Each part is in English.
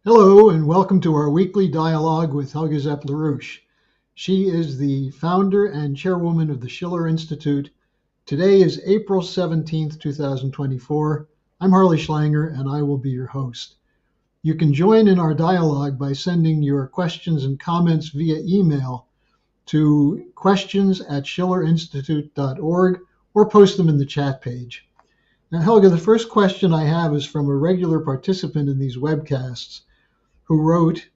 Hello, and welcome to our weekly dialogue with Helga Zepp-LaRouche. She is the founder and chairwoman of the Schiller Institute. Today is April 17th, 2024. I'm Harley Schlanger, and I will be your host. You can join in our dialogue by sending your questions and comments via email to questions@schillerinstitute.org or post them in the chat page. Now, Helga, the first question I have is from a regular participant in these webcasts who wrote,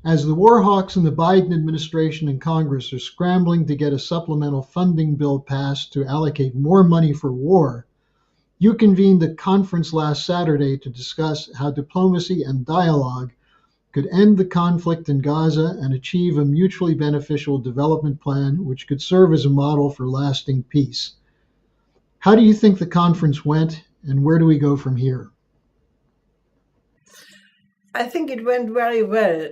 as the war hawks in the Biden administration and Congress are scrambling to get a supplemental funding bill passed to allocate more money for war, you convened a conference last Saturday to discuss how diplomacy and dialogue could end the conflict in Gaza and achieve a mutually beneficial development plan which could serve as a model for lasting peace. How do you think the conference went, and where do we go from here? I think it went very well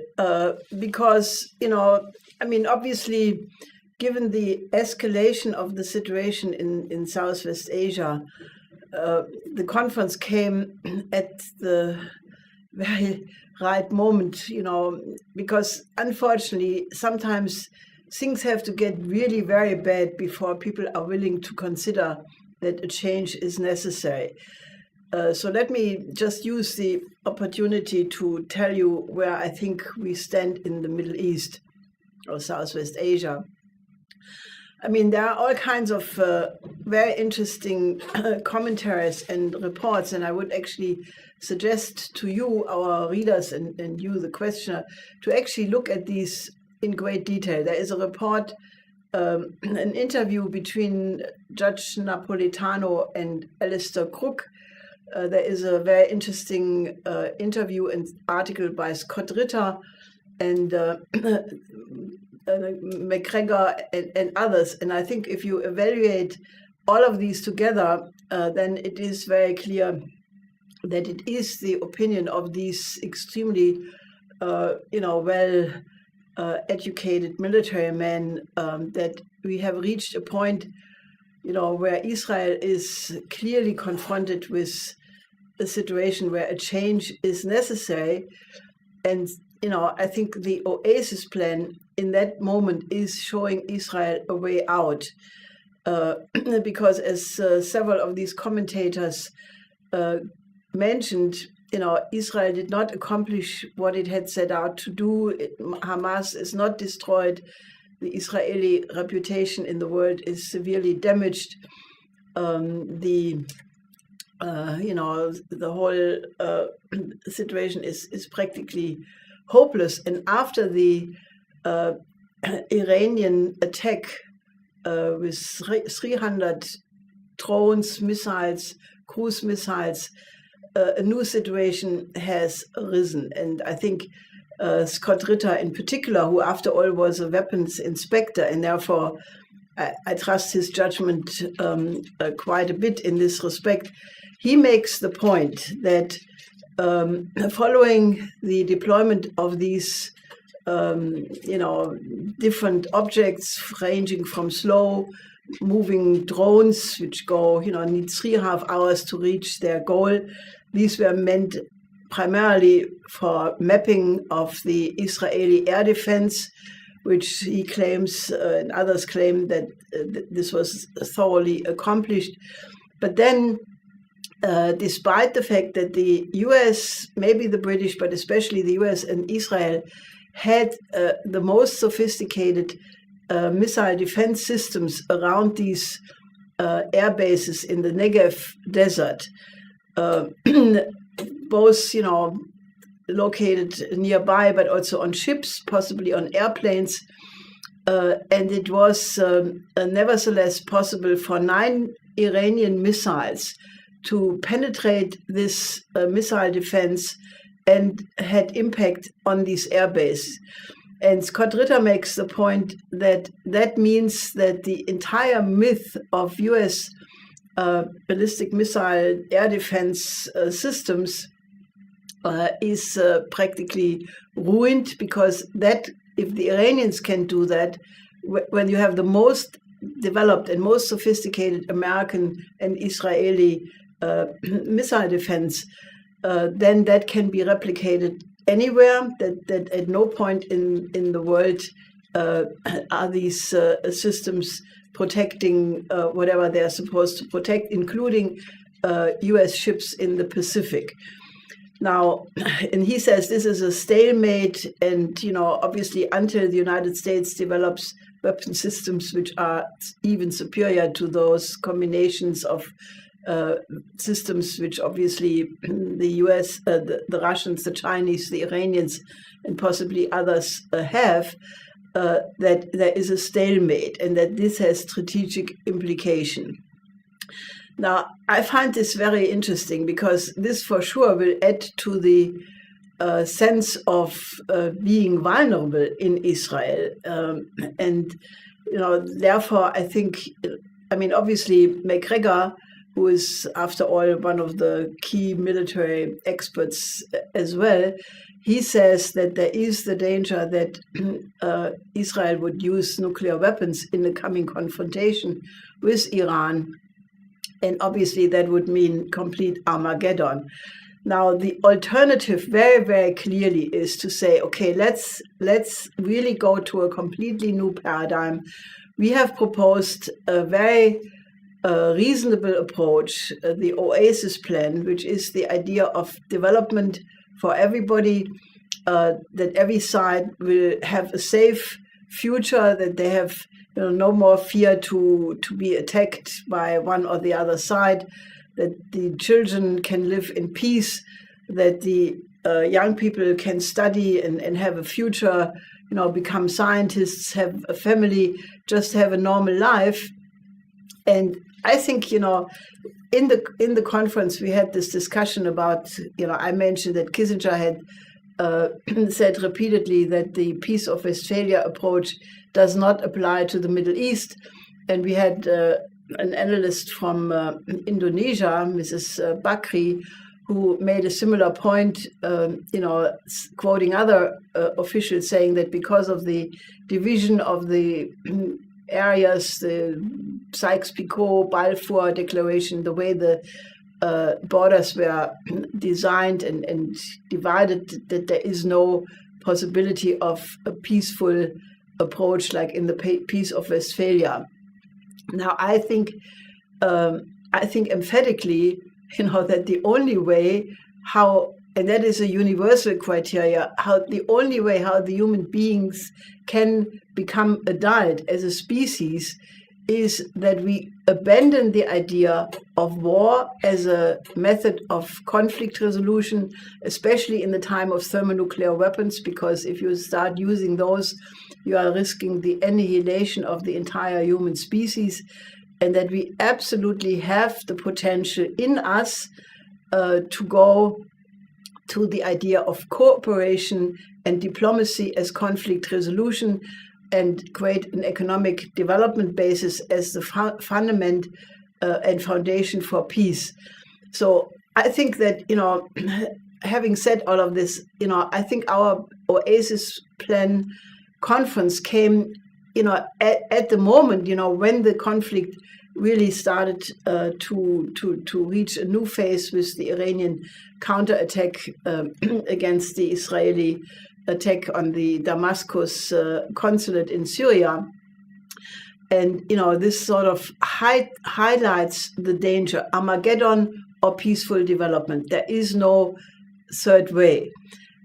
because, obviously, given the escalation of the situation in Southwest Asia, the conference came at the very right moment, because unfortunately, sometimes things have to get really very bad before people are willing to consider that a change is necessary. So let me just use the opportunity to tell you where I think we stand in the Middle East or Southwest Asia. I mean, there are all kinds of very interesting commentaries and reports, and I would actually suggest to you, our readers, and you, the questioner, to actually look at these in great detail. There is a report, an interview between Judge Napolitano and Alistair Crook. There is a very interesting interview and article by Scott Ritter and McGregor and others. And I think if you evaluate all of these together, then it is very clear that it is the opinion of these extremely, well educated military men that we have reached a point where Israel is clearly confronted with a situation where a change is necessary. And, I think the Oasis Plan in that moment is showing Israel a way out. Because as several of these commentators mentioned, Israel did not accomplish what it had set out to do. Hamas is not destroyed. The Israeli reputation in the world is severely damaged. The whole situation is practically hopeless. And after the Iranian attack with 300 drones, missiles, cruise missiles, a new situation has arisen. And I think Scott Ritter in particular, who after all was a weapons inspector, and therefore I trust his judgment quite a bit in this respect, he makes the point that following the deployment of these different objects ranging from slow moving drones, which go, need 3.5 hours to reach their goal. These were meant primarily for mapping of the Israeli air defense, which he claims and others claim that this was thoroughly accomplished. But then, despite the fact that the US, maybe the British, but especially the US and Israel, had the most sophisticated missile defense systems around these air bases in the Negev desert, both, located nearby, but also on ships, possibly on airplanes. And it was nevertheless possible for 9 Iranian missiles to penetrate this missile defense and had impact on these air bases. And Scott Ritter makes the point that that means that the entire myth of US ballistic missile air defense systems is practically ruined, because that, if the Iranians can do that, when you have the most developed and most sophisticated American and Israeli missile defense, then that can be replicated anywhere, that at no point in the world are these systems protecting whatever they're supposed to protect, including US ships in the Pacific. Now, and he says this is a stalemate, and, obviously until the United States develops weapon systems which are even superior to those combinations of systems which obviously the US, the Russians, the Chinese, the Iranians, and possibly others have, that there is a stalemate and that this has strategic implication. Now, I find this very interesting because this for sure will add to the sense of being vulnerable in Israel. And, therefore, I think, obviously, McGregor, who is, after all, one of the key military experts as well, he says that there is the danger that Israel would use nuclear weapons in the coming confrontation with Iran. And obviously that would mean complete Armageddon. Now, the alternative very, very clearly is to say, okay, let's really go to a completely new paradigm. We have proposed a very reasonable approach, the Oasis Plan, which is the idea of development for everybody, that every side will have a safe future, that they have no more fear to be attacked by one or the other side, that the children can live in peace, that the young people can study and have a future, become scientists, have a family, just have a normal life. And I think, in the conference, we had this discussion about, I mentioned that Kissinger had said repeatedly that the Peace of Westphalia approach does not apply to the Middle East. And we had an analyst from Indonesia, Mrs. Bakri, who made a similar point, quoting other officials saying that because of the division of the areas, the Sykes-Picot, Balfour Declaration, the way the borders were designed and divided, that there is no possibility of a peaceful approach like in the Peace of Westphalia. Now, I think emphatically, that the only way how, and that is a universal criteria, the only way how the human beings can become adult as a species is that we abandon the idea of war as a method of conflict resolution, especially in the time of thermonuclear weapons, because if you start using those, you are risking the annihilation of the entire human species, and that we absolutely have the potential in us to go to the idea of cooperation and diplomacy as conflict resolution, and create an economic development basis as the fundament and foundation for peace. So I think that, having said all of this, I think our Oasis Plan conference came, at the moment, when the conflict really started to reach a new phase with the Iranian counterattack against the Israeli attack on the Damascus consulate in Syria. And, this sort of highlights the danger, Armageddon or peaceful development. There is no third way.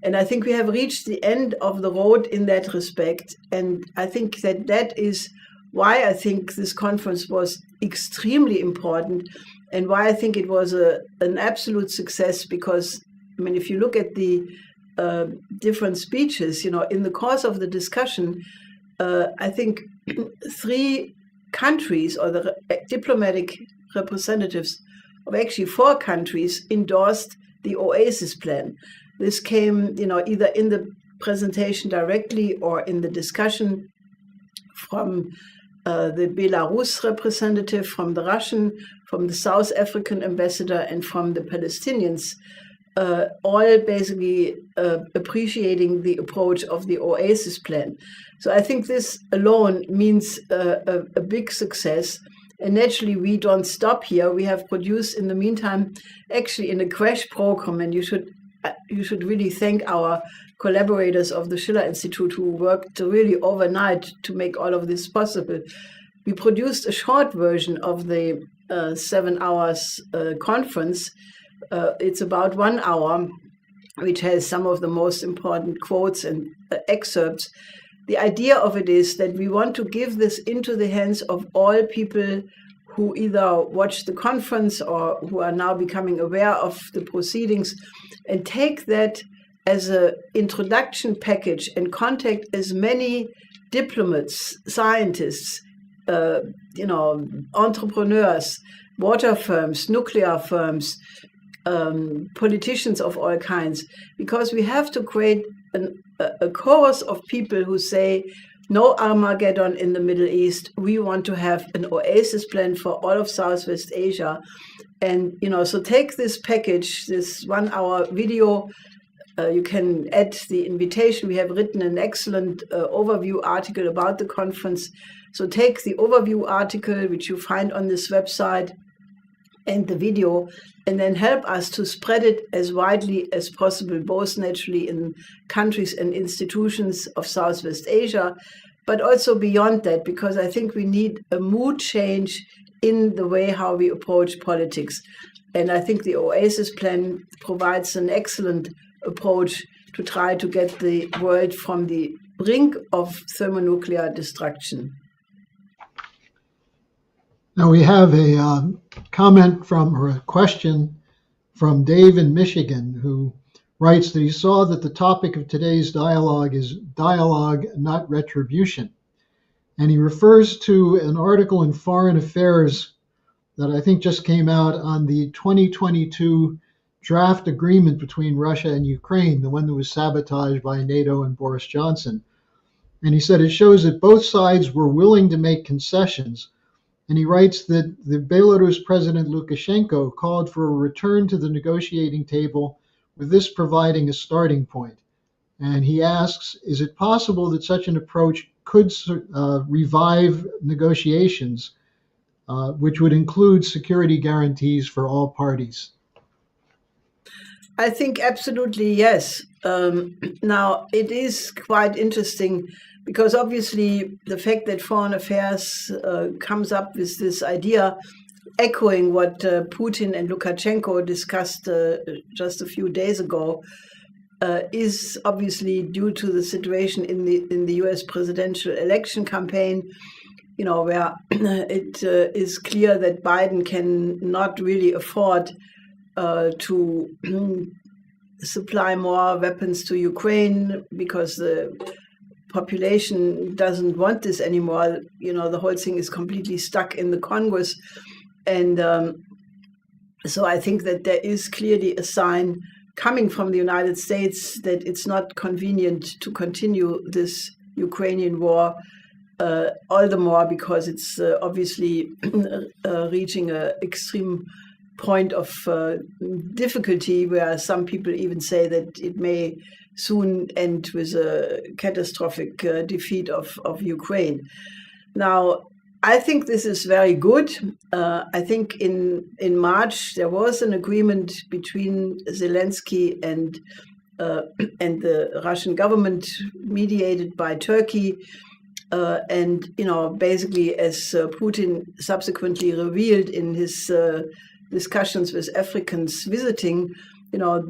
And I think we have reached the end of the road in that respect. And I think that is why I think this conference was extremely important, and why I think it was an absolute success, because, if you look at the different speeches, in the course of the discussion, I think 3 countries, or the diplomatic representatives of actually 4 countries, endorsed the Oasis Plan. This came, either in the presentation directly or in the discussion from the Belarus representative, from the Russian, from the South African ambassador, and from the Palestinians, all basically appreciating the approach of the Oasis Plan. So I think this alone means a big success. And naturally, we don't stop here. We have produced, in the meantime, actually in a crash program, and you should you should really thank our collaborators of the Schiller Institute who worked really overnight to make all of this possible. We produced a short version of the 7 hours conference. It's about 1 hour, which has some of the most important quotes and excerpts. The idea of it is that we want to give this into the hands of all people who either watch the conference or who are now becoming aware of the proceedings, and take that as an introduction package and contact as many diplomats, scientists, entrepreneurs, water firms, nuclear firms, politicians of all kinds, because we have to create a chorus of people who say, no Armageddon in the Middle East. We want to have an Oasis Plan for all of Southwest Asia. And, so take this package, this 1 hour video. You can add the invitation. We have written an excellent overview article about the conference. So take the overview article, which you find on this website, and the video, and then help us to spread it as widely as possible, both naturally in countries and institutions of Southwest Asia, but also beyond that, because I think we need a mood change in the way how we approach politics. And I think the Oasis Plan provides an excellent approach to try to get the world from the brink of thermonuclear destruction. Now we have a comment or a question from Dave in Michigan, who writes that he saw that the topic of today's dialogue is dialogue, not retribution. And he refers to an article in Foreign Affairs that I think just came out on the 2022 draft agreement between Russia and Ukraine, the one that was sabotaged by NATO and Boris Johnson. And he said it shows that both sides were willing to make concessions. And he writes that the Belarus President Lukashenko called for a return to the negotiating table, with this providing a starting point. And he asks, is it possible that such an approach could revive negotiations, which would include security guarantees for all parties? I think absolutely yes. Now, it is quite interesting because obviously the fact that Foreign Affairs comes up with this idea, echoing what Putin and Lukashenko discussed just a few days ago, is obviously due to the situation in the U.S. presidential election campaign, where it is clear that Biden can not really afford to supply more weapons to Ukraine because the population doesn't want this anymore. The whole thing is completely stuck in the Congress. And so I think that there is clearly a sign coming from the United States that it's not convenient to continue this Ukrainian war, all the more because it's obviously reaching an extreme point of difficulty, where some people even say that it may soon end with a catastrophic defeat of Ukraine. Now, I think this is very good. I think in March there was an agreement between Zelensky and the Russian government, mediated by Turkey. And basically, as Putin subsequently revealed in his discussions with Africans visiting,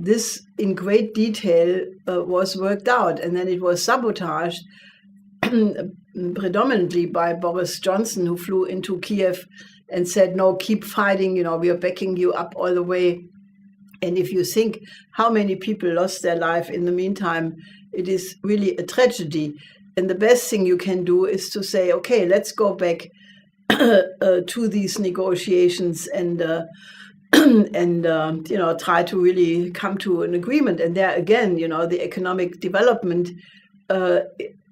this in great detail was worked out, and then it was sabotaged predominantly by Boris Johnson, who flew into Kiev and said, no, keep fighting, we are backing you up all the way. And if you think how many people lost their life in the meantime, it is really a tragedy. And the best thing you can do is to say, okay, let's go back to these negotiations and try to really come to an agreement. And there again, the economic development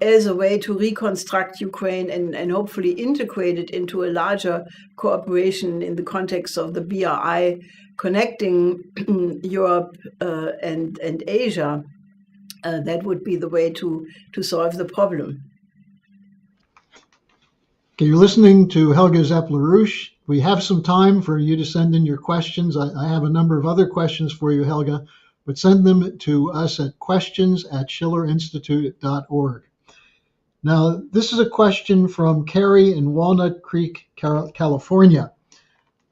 as a way to reconstruct Ukraine and hopefully integrate it into a larger cooperation in the context of the BRI, connecting Europe and Asia. That would be the way to solve the problem. Okay, you're listening to Helga Zepp-LaRouche. We have some time for you to send in your questions. I have a number of other questions for you, Helga, but send them to us at questions@schillerinstitute.org. Now, this is a question from Carrie in Walnut Creek, California,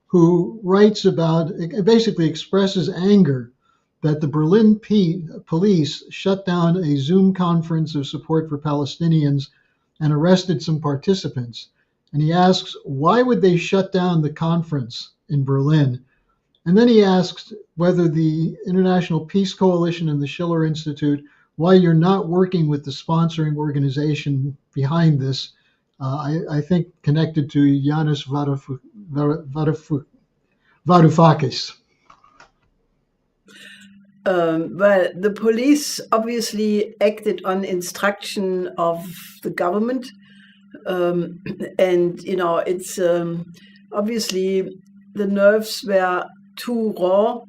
who writes about, it basically expresses anger that the Berlin police shut down a Zoom conference of support for Palestinians and arrested some participants. And he asks, why would they shut down the conference in Berlin? And then he asks whether the International Peace Coalition and the Schiller Institute, why you're not working with the sponsoring organization behind this, I think connected to Yanis Varoufakis. Well, the police obviously acted on instruction of the government. And, it's obviously the nerves were too raw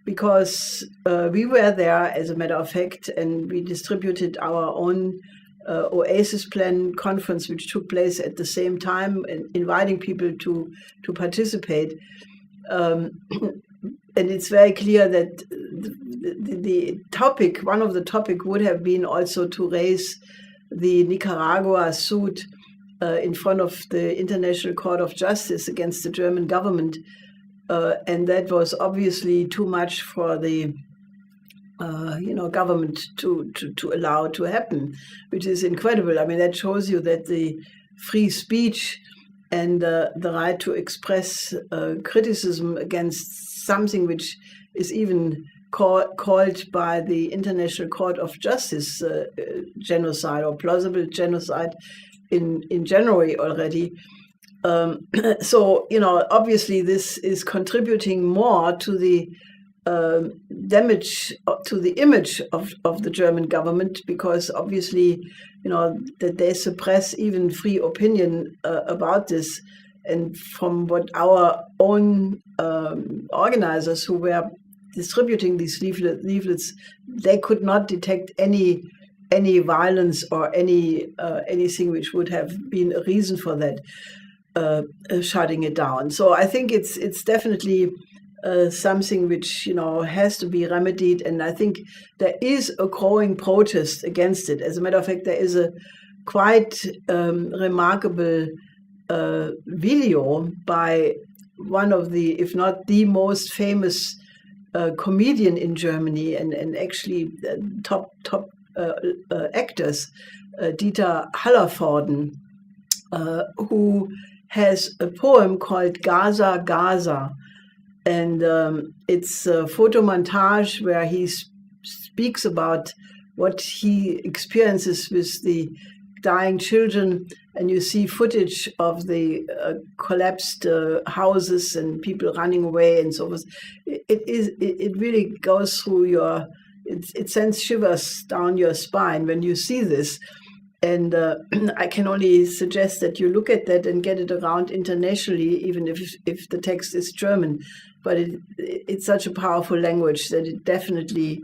because we were there, as a matter of fact, and we distributed our own Oasis Plan conference, which took place at the same time, and inviting people to participate. And it's very clear that the topic, one of the topic would have been also to raise the Nicaragua suit in front of the International Court of Justice against the German government. And that was obviously too much for the government to allow to happen, which is incredible. I mean, that shows you that the free speech and the right to express criticism against something which is even called by the International Court of Justice genocide or plausible genocide in January already. So, obviously this is contributing more to the damage to the image of the German government, because obviously, that they suppress even free opinion about this. And from what our own organizers who were distributing these leaflets, they could not detect any violence or anything which would have been a reason for that. Shutting it down. So I think it's definitely something which has to be remedied, and I think there is a growing protest against it. As a matter of fact, there is a quite remarkable video by one of the, if not the most famous comedian in Germany, and actually top actors, Dieter Hallervorden, who has a poem called Gaza, Gaza. And it's a photo montage where he speaks about what he experiences with the dying children. And you see footage of the collapsed houses and people running away and so forth. It really goes through it sends shivers down your spine when you see this. And I can only suggest that you look at that and get it around internationally, even if the text is German. But it's such a powerful language that it definitely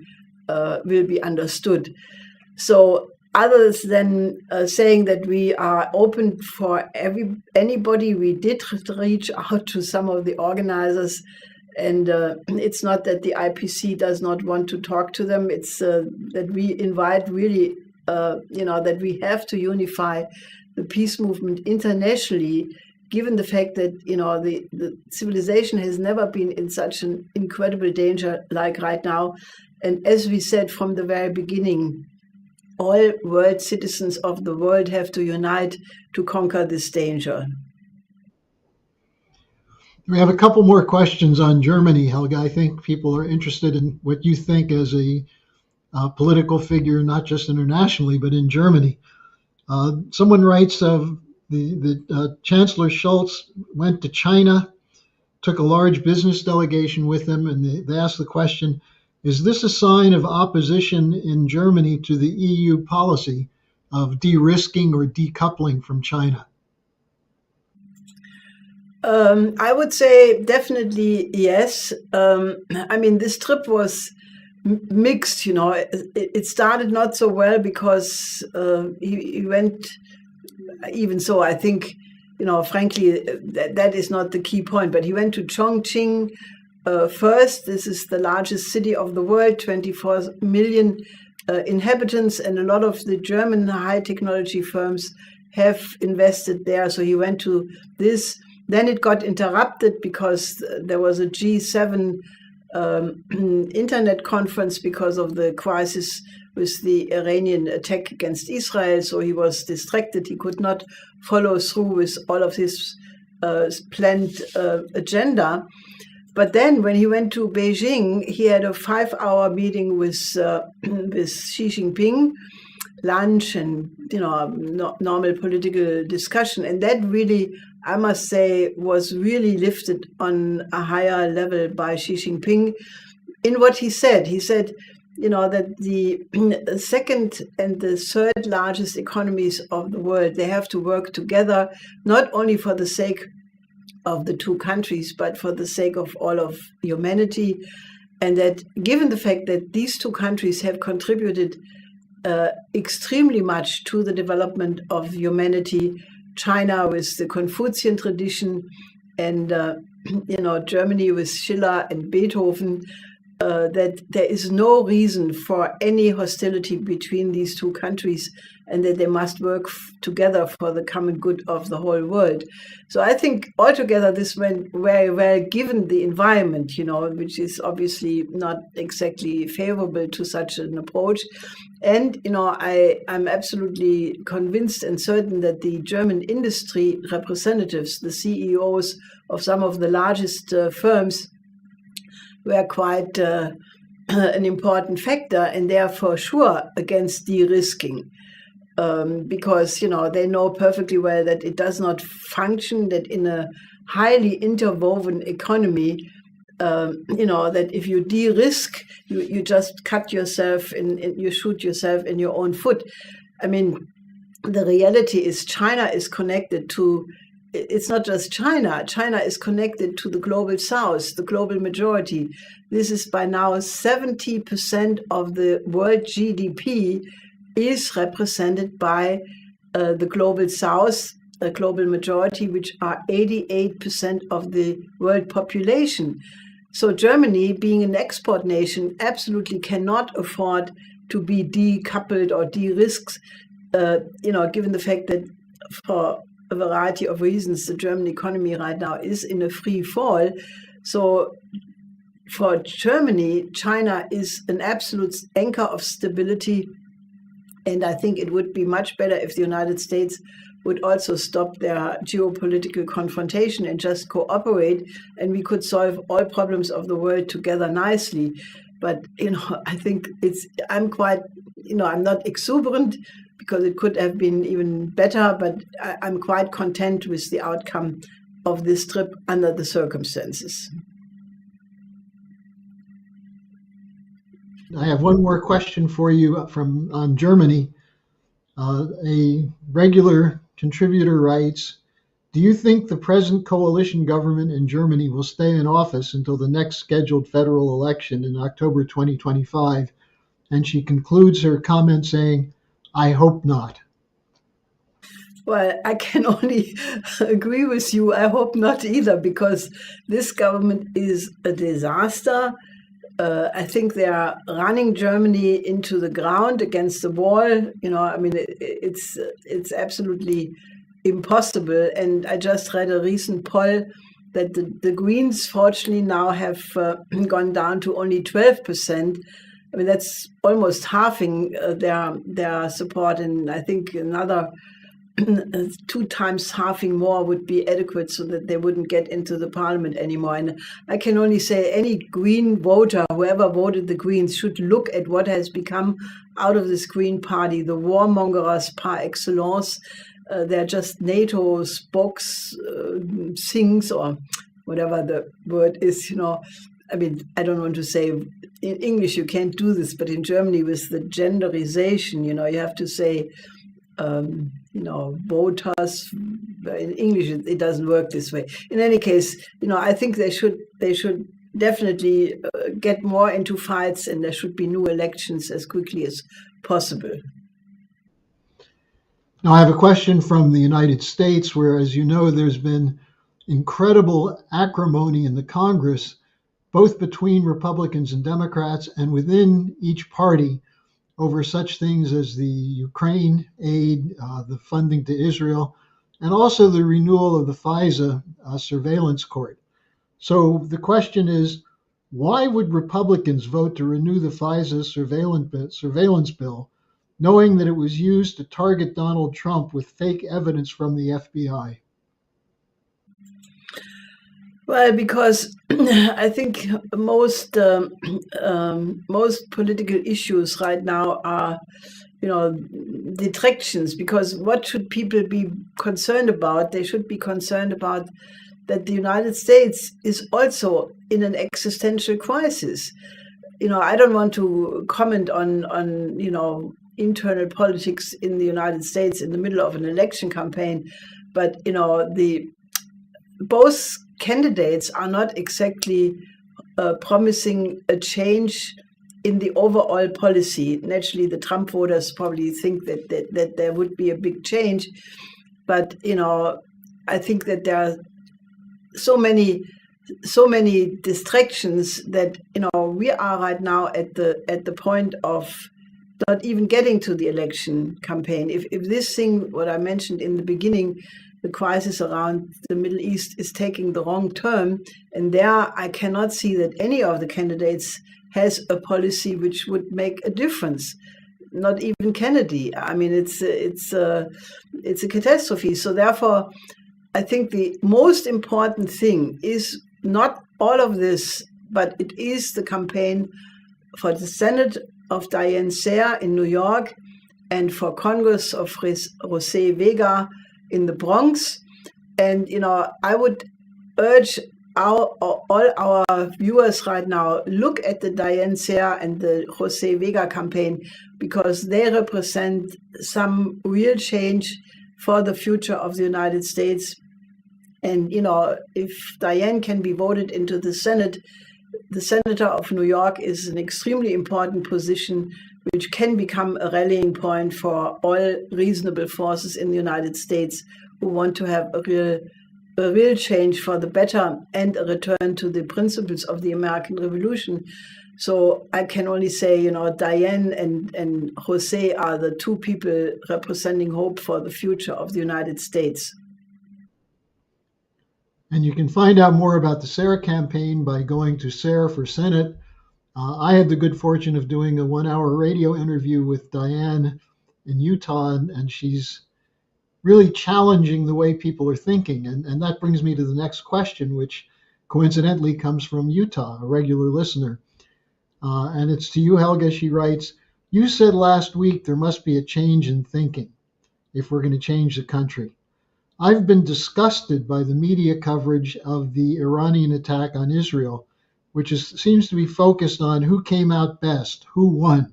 will be understood. So other than saying that we are open for anybody, we did reach out to some of the organizers. And it's not that the IPC does not want to talk to them. It's that we invite really that we have to unify the peace movement internationally, given the fact that, the civilization has never been in such an incredible danger like right now. And as we said from the very beginning, all world citizens of the world have to unite to conquer this danger. We have a couple more questions on Germany, Helga. I think people are interested in what you think as a political figure, not just internationally, but in Germany. Someone writes of the Chancellor Scholz went to China, took a large business delegation with him, and they asked the question, is this a sign of opposition in Germany to the EU policy of de-risking or decoupling from China? I would say definitely yes. This trip was mixed, it started not so well because he went, even so, I think, frankly, that is not the key point, but he went to Chongqing, first, this is the largest city of the world, 24 million inhabitants, and a lot of the German high technology firms have invested there. So he went to this. Then it got interrupted because there was a G7 internet conference because of the crisis with the Iranian attack against Israel. So he was distracted. He could not follow through with all of his planned agenda. But then when he went to Beijing, he had a 5-hour meeting with Xi Jinping, lunch and, normal political discussion. And that really, I must say, was really lifted on a higher level by Xi Jinping in what he said. He said, that the second and the third largest economies of the world, they have to work together, not only for the sake of the two countries, but for the sake of all of humanity. And that given the fact that these two countries have contributed extremely much to the development of humanity, China with the Confucian tradition and, Germany with Schiller and Beethoven, that there is no reason for any hostility between these two countries and that they must work together for the common good of the whole world. So I think altogether this went very well given the environment, which is obviously not exactly favorable to such an approach. And, I'm absolutely convinced and certain that the German industry representatives, the CEOs of some of the largest firms, were quite an important factor, and they are for sure against de-risking. Because, they know perfectly well that it does not function, that in a highly interwoven economy, that if you de-risk, you just cut yourself and you shoot yourself in your own foot. I mean, the reality is China is connected to, it's not just China. China is connected to the global south, the global majority. This is by now 70% of the world GDP is represented by the global south, the global majority, which are 88% of the world population. So Germany, being an export nation, absolutely cannot afford to be decoupled or de-risked, given the fact that for a variety of reasons, the German economy right now is in a free fall. So for Germany, China is an absolute anchor of stability. And I think it would be much better if the United States would also stop their geopolitical confrontation and just cooperate, and we could solve all problems of the world together nicely. But, I think I'm quite, I'm not exuberant because it could have been even better, but I'm quite content with the outcome of this trip under the circumstances. I have one more question for you on Germany. A regular contributor writes, do you think the present coalition government in Germany will stay in office until the next scheduled federal election in October 2025? And she concludes her comment saying, I hope not. Well, I can only agree with you. I hope not either, because this government is a disaster. I think they are running Germany into the ground, against the wall. It's absolutely impossible. And I just read a recent poll that the Greens, fortunately, now have gone down to only 12%. I mean, that's almost halving their support, and I think another 2 times halving more would be adequate so that they wouldn't get into the parliament anymore. And I can only say any Green voter, whoever voted the Greens, should look at what has become out of this Green party, the warmongers par excellence. They're just NATO spokes things, or whatever the word is, I mean, I don't want to say in English you can't do this, but in Germany with the genderization, you have to say, voters. In English, it doesn't work this way. In any case, I think they should definitely get more into fights, and there should be new elections as quickly as possible. Now, I have a question from the United States, where, as you know, there's been incredible acrimony in the Congress both between Republicans and Democrats and within each party over such things as the Ukraine aid, the funding to Israel, and also the renewal of the FISA surveillance court. So the question is, why would Republicans vote to renew the FISA surveillance bill, knowing that it was used to target Donald Trump with fake evidence from the FBI? Well, because I think most political issues right now are, detractions. Because what should people be concerned about? They should be concerned about that the United States is also in an existential crisis. I don't want to comment on internal politics in the United States in the middle of an election campaign, but both candidates are not exactly promising a change in the overall policy. Naturally, the Trump voters probably think that there would be a big change, but I think that there are so many distractions that we are right now at the point of not even getting to the election campaign. If this thing, what I mentioned in the beginning, the crisis around the Middle East is taking the wrong turn, and there I cannot see that any of the candidates has a policy which would make a difference. Not even Kennedy. I mean, it's a catastrophe. So therefore, I think the most important thing is not all of this, but it is the campaign for the Senate of Diane Sare in New York and for Congress of Jose Vega in the Bronx. And, I would urge all our viewers right now, look at the Diane Sare and the Jose Vega campaign, because they represent some real change for the future of the United States. And, if Diane can be voted into the Senate, the Senator of New York is an extremely important position, which can become a rallying point for all reasonable forces in the United States who want to have a real change for the better and a return to the principles of the American Revolution. So I can only say, Diane and Jose are the two people representing hope for the future of the United States. And you can find out more about the Sare campaign by going to Sare for Senate. I had the good fortune of doing a 1-hour radio interview with Diane in Utah, and she's really challenging the way people are thinking. And that brings me to the next question, which coincidentally comes from Utah, a regular listener. And it's to you, Helga. She writes, "You said last week there must be a change in thinking if we're going to change the country. I've been disgusted by the media coverage of the Iranian attack on Israel, which seems to be focused on who came out best, who won."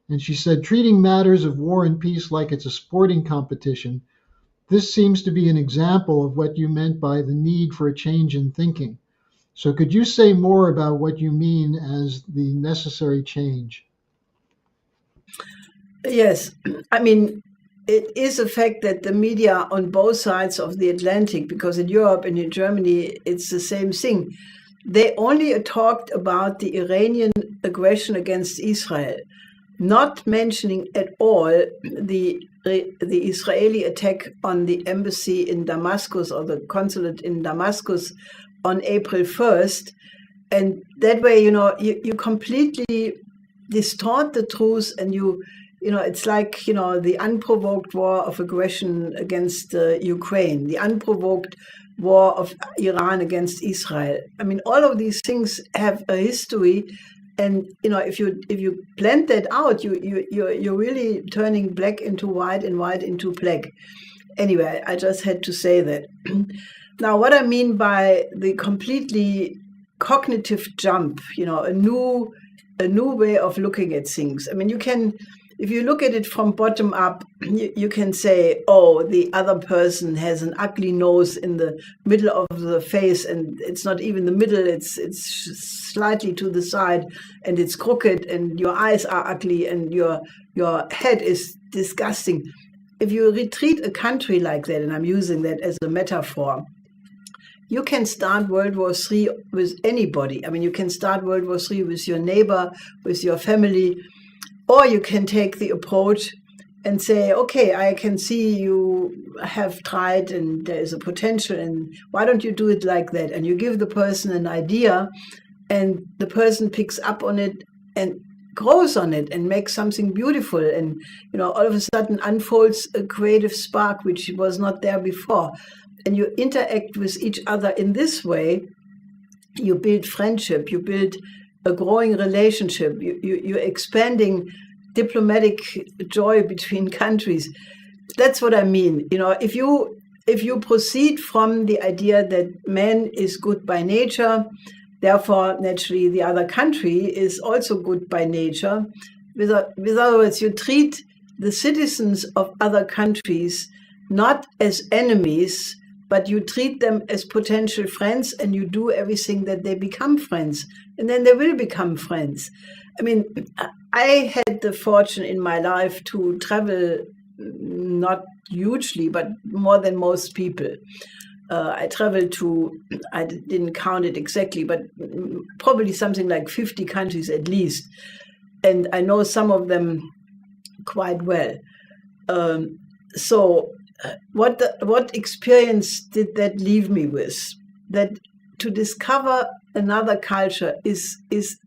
And she said, "Treating matters of war and peace like it's a sporting competition, this seems to be an example of what you meant by the need for a change in thinking. So could you say more about what you mean as the necessary change?" Yes, I mean, it is a fact that the media on both sides of the Atlantic, because in Europe and in Germany, it's the same thing. They only talked about the Iranian aggression against Israel, not mentioning at all the Israeli attack on the embassy in Damascus or the consulate in Damascus on April 1st. And that way, you completely distort the truth, and it's like, the unprovoked war of aggression against Ukraine, the unprovoked war of Iran against Israel. I mean, all of these things have a history, and if you blend that out, you're really turning black into white and white into black. Anyway, I just had to say that. Now, what I mean by the completely cognitive jump, a new way of looking at things. I mean, if you look at it from bottom up, you can say, oh, the other person has an ugly nose in the middle of the face, and it's not even the middle, it's slightly to the side, and it's crooked, and your eyes are ugly, and your head is disgusting. If you treat a country like that, and I'm using that as a metaphor, you can start World War III with anybody. I mean, you can start World War III with your neighbor, with your family, or you can take the approach and say, okay, I can see you have tried and there is a potential, and why don't you do it like that? And you give the person an idea, and the person picks up on it and grows on it and makes something beautiful, and all of a sudden unfolds a creative spark which was not there before. And you interact with each other in this way. You build friendship, you build a growing relationship, you're expanding diplomatic joy between countries. That's what I mean. If you proceed from the idea that man is good by nature, therefore naturally the other country is also good by nature. With other words, you treat the citizens of other countries not as enemies, but you treat them as potential friends, and you do everything that they become friends, and then they will become friends. I mean, I had the fortune in my life to travel, not hugely, but more than most people. I traveled to, I didn't count it exactly, but probably something like 50 countries at least. And I know some of them quite well. So what experience did that leave me with? That to discover another culture is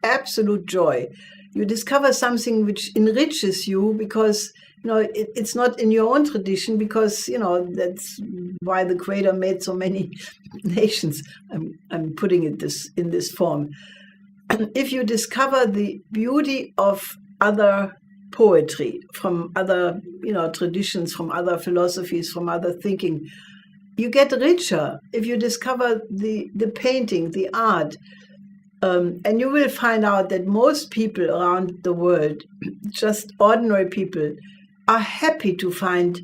absolute joy. You discover something which enriches you because it's not in your own tradition, because that's why the Creator made so many nations. I'm putting it in this form. If you discover the beauty of other poetry, from other traditions, from other philosophies, from other thinking, you get richer. If you discover the painting, the art, and you will find out that most people around the world, just ordinary people, are happy to find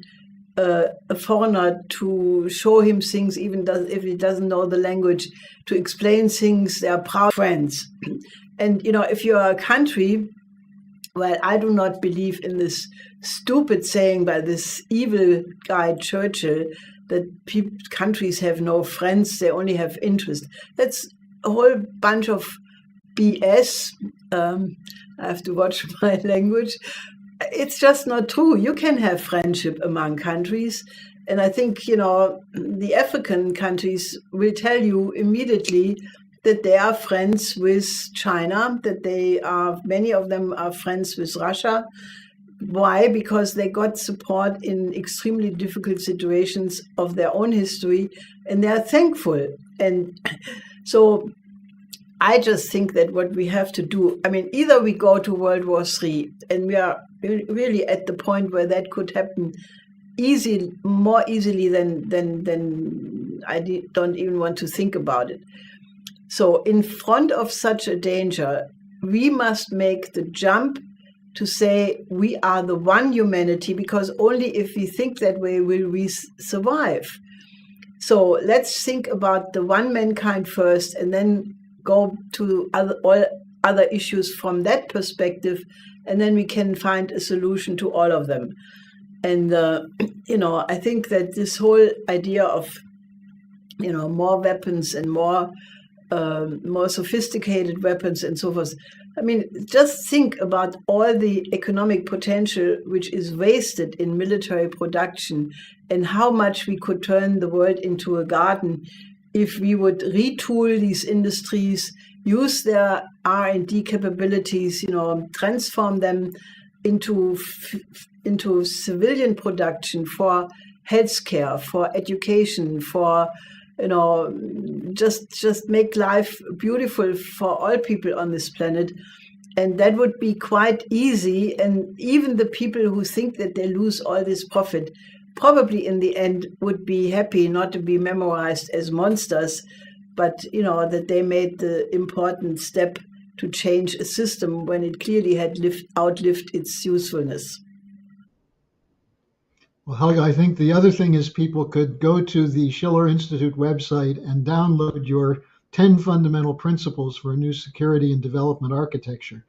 a foreigner to show him things, even if he doesn't know the language, to explain things. They are proud friends. And if you are a country, well, I do not believe in this stupid saying by this evil guy Churchill that countries have no friends, they only have interest. That's a whole bunch of BS. I have to watch my language. It's just not true. You can have friendship among countries. And I think, the African countries will tell you immediately that they are friends with China, that many of them are friends with Russia. Why? Because they got support in extremely difficult situations of their own history, and they are thankful. And so I just think that what we have to do, either we go to World War III, and we are really at the point where that could happen more easily than I don't even want to think about it. So in front of such a danger, we must make the jump to say we are the one humanity, because only if we think that way will we survive. So let's think about the one mankind first, and then go to all other issues from that perspective, and then we can find a solution to all of them. And I think that this whole idea of more weapons and more sophisticated weapons and so forth. Just think about all the economic potential which is wasted in military production, and how much we could turn the world into a garden if we would retool these industries, use their R&D capabilities, transform them into civilian production for healthcare, for education, for just make life beautiful for all people on this planet. And that would be quite easy. And even the people who think that they lose all this profit probably in the end would be happy not to be memorized as monsters, but that they made the important step to change a system when it clearly had outlived its usefulness. Well, Helga, I think the other thing is people could go to the Schiller Institute website and download your 10 fundamental principles for a new security and development architecture,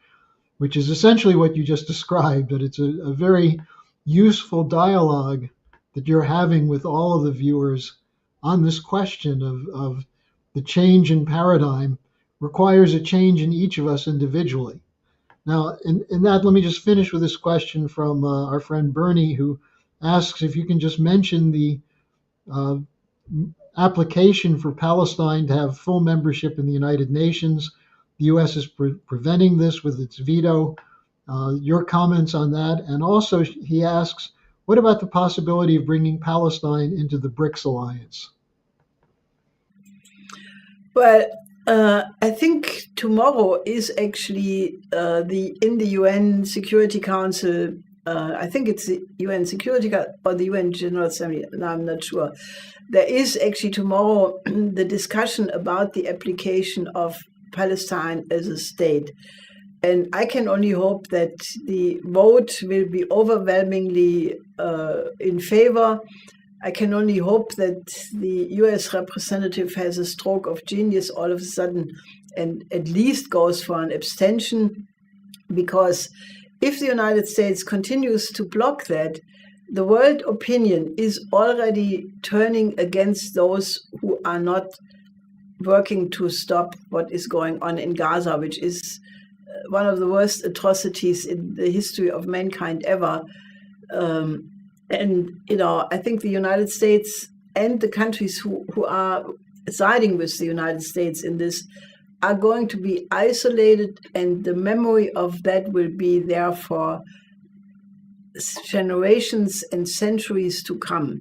which is essentially what you just described, that it's a very useful dialogue that you're having with all of the viewers on this question of the change in paradigm requires a change in each of us individually. Now, in that, let me just finish with this question from our friend Bernie, who asks if you can just mention the uh, application for Palestine to have full membership in the United Nations. The U.S. is preventing this with its veto. Your comments on that. And also, he asks, what about the possibility of bringing Palestine into the BRICS alliance? Well, I think tomorrow is actually in the UN Security Council. I think it's the UN Security or the UN General Assembly. No, I'm not sure. There is actually tomorrow the discussion about the application of Palestine as a state. And I can only hope that the vote will be overwhelmingly in favor. I can only hope that the US representative has a stroke of genius all of a sudden and at least goes for an abstention, because if the United States continues to block that, the world opinion is already turning against those who are not working to stop what is going on in Gaza, which is one of the worst atrocities in the history of mankind ever. And, I think the United States and the countries who are siding with the United States in this are going to be isolated, and the memory of that will be there for generations and centuries to come.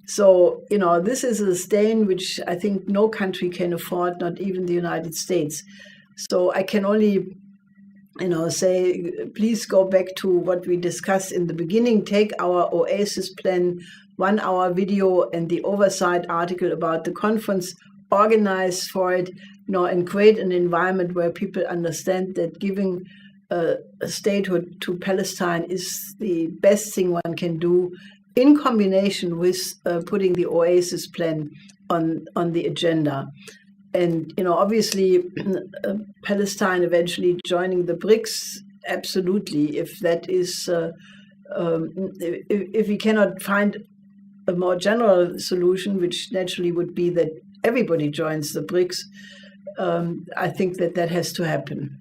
So, this is a stain which I think no country can afford, not even the United States. So I can only say, please go back to what we discussed in the beginning. Take our Oasis Plan 1-hour video and the oversight article about the conference, organize for it, and create an environment where people understand that giving a statehood to Palestine is the best thing one can do, in combination with putting the Oasis Plan on the agenda. And, obviously, Palestine eventually joining the BRICS, absolutely. If that is, if we cannot find a more general solution, which naturally would be that everybody joins the BRICS, I think that has to happen.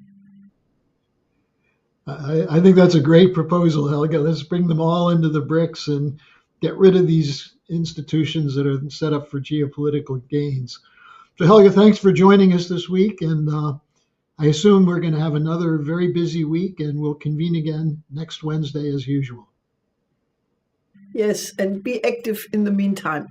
I think that's a great proposal, Helga. Let's bring them all into the BRICS and get rid of these institutions that are set up for geopolitical gains. So, Helga, thanks for joining us this week. And I assume we're going to have another very busy week, and we'll convene again next Wednesday as usual. Yes, and be active in the meantime.